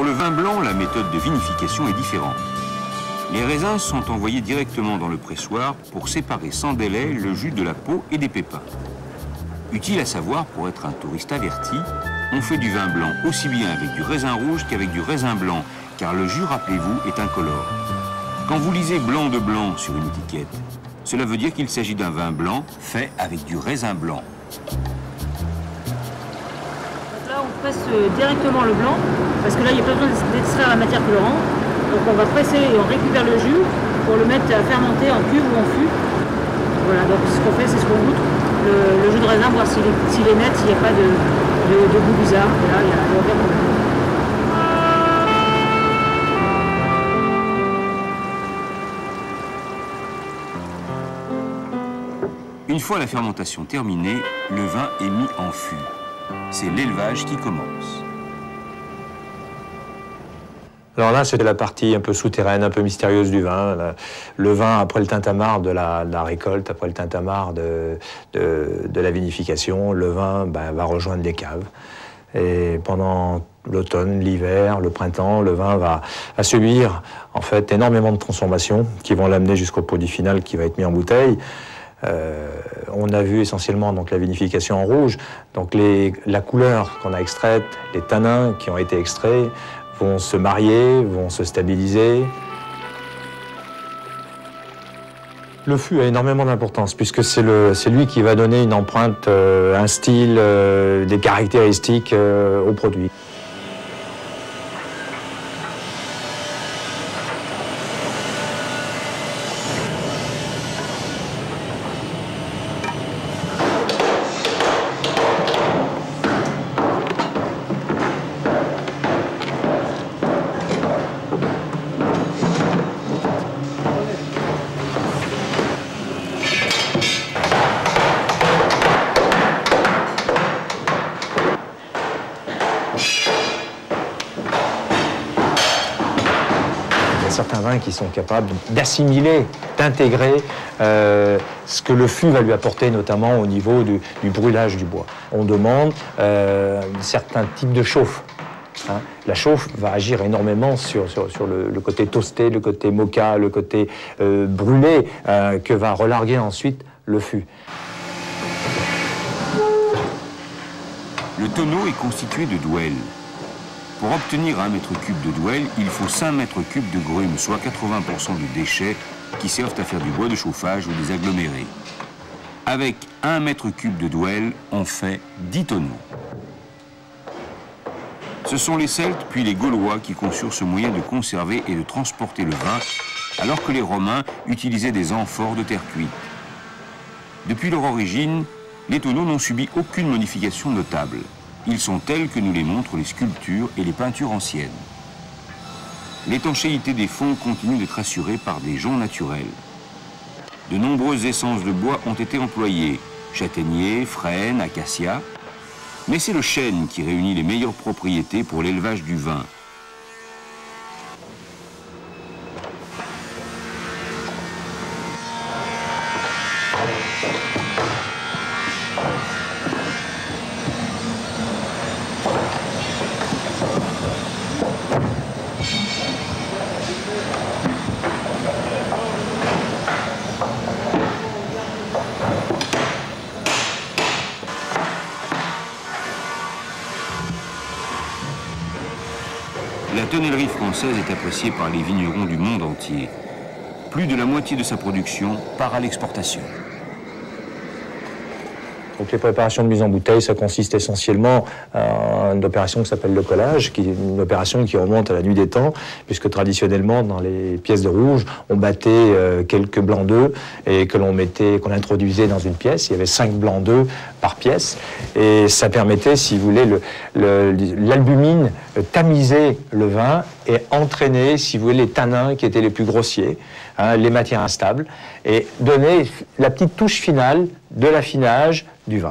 Pour le vin blanc, la méthode de vinification est différente. Les raisins sont envoyés directement dans le pressoir pour séparer sans délai le jus de la peau et des pépins. Utile à savoir pour être un touriste averti, on fait du vin blanc aussi bien avec du raisin rouge qu'avec du raisin blanc, car le jus, rappelez-vous, est incolore. Quand vous lisez blanc de blanc sur une étiquette, cela veut dire qu'il s'agit d'un vin blanc fait avec du raisin blanc. Là, on presse directement le blanc, parce que là, il n'y a pas besoin d'extraire la matière colorante. Donc on va presser et on récupère le jus pour le mettre à fermenter en cuve ou en fût. Voilà, donc ce qu'on fait, c'est ce qu'on goûte le jus de raisin, voir s'il est net, s'il n'y a pas de goût bizarre. Et là, il n'y a aucun problème. Une fois la fermentation terminée, le vin est mis en fût. C'est l'élevage qui commence. Alors là, c'est la partie un peu souterraine, un peu mystérieuse du vin. Le vin, après le tintamarre de la récolte, après le tintamarre de la vinification, le vin va rejoindre les caves. Et pendant l'automne, l'hiver, le printemps, le vin va subir en fait énormément de transformations qui vont l'amener jusqu'au produit final qui va être mis en bouteille. On a vu essentiellement donc la vinification en rouge, donc la couleur qu'on a extraite, les tanins qui ont été extraits vont se marier, vont se stabiliser. Le fût a énormément d'importance puisque c'est lui qui va donner une empreinte, un style, des caractéristiques au produit. Certains vins qui sont capables d'assimiler, d'intégrer ce que le fût va lui apporter, notamment au niveau du brûlage du bois. On demande certains types de chauffe. Hein. La chauffe va agir énormément sur le côté toasté, le côté moka, le côté brûlé, que va relarguer ensuite le fût. Le tonneau est constitué de douelles. Pour obtenir 1 mètre cube de douelle, il faut 5 mètres cubes de grumes, soit 80% de déchets qui servent à faire du bois de chauffage ou des agglomérés. Avec 1 mètre cube de douelle, on fait 10 tonneaux. Ce sont les Celtes puis les Gaulois qui conçurent ce moyen de conserver et de transporter le vin, alors que les Romains utilisaient des amphores de terre cuite. Depuis leur origine, les tonneaux n'ont subi aucune modification notable. Ils sont tels que nous les montrent les sculptures et les peintures anciennes. L'étanchéité des fonds continue d'être assurée par des joncs naturels. De nombreuses essences de bois ont été employées, châtaignier, frêne, acacia. Mais c'est le chêne qui réunit les meilleures propriétés pour l'élevage du vin. La tonnellerie française est appréciée par les vignerons du monde entier. Plus de la moitié de sa production part à l'exportation. Donc les préparations de mise en bouteille, ça consiste essentiellement en une opération qui s'appelle le collage, qui est une opération qui remonte à la nuit des temps, puisque traditionnellement, dans les pièces de rouge, on battait quelques blancs d'œufs et qu'on introduisait dans une pièce. Il y avait 5 blancs d'œufs par pièce, et ça permettait, si vous voulez, l'albumine tamiser le vin et entraîner, si vous voulez, les tanins qui étaient les plus grossiers, hein, les matières instables, et donner la petite touche finale de l'affinage du vin.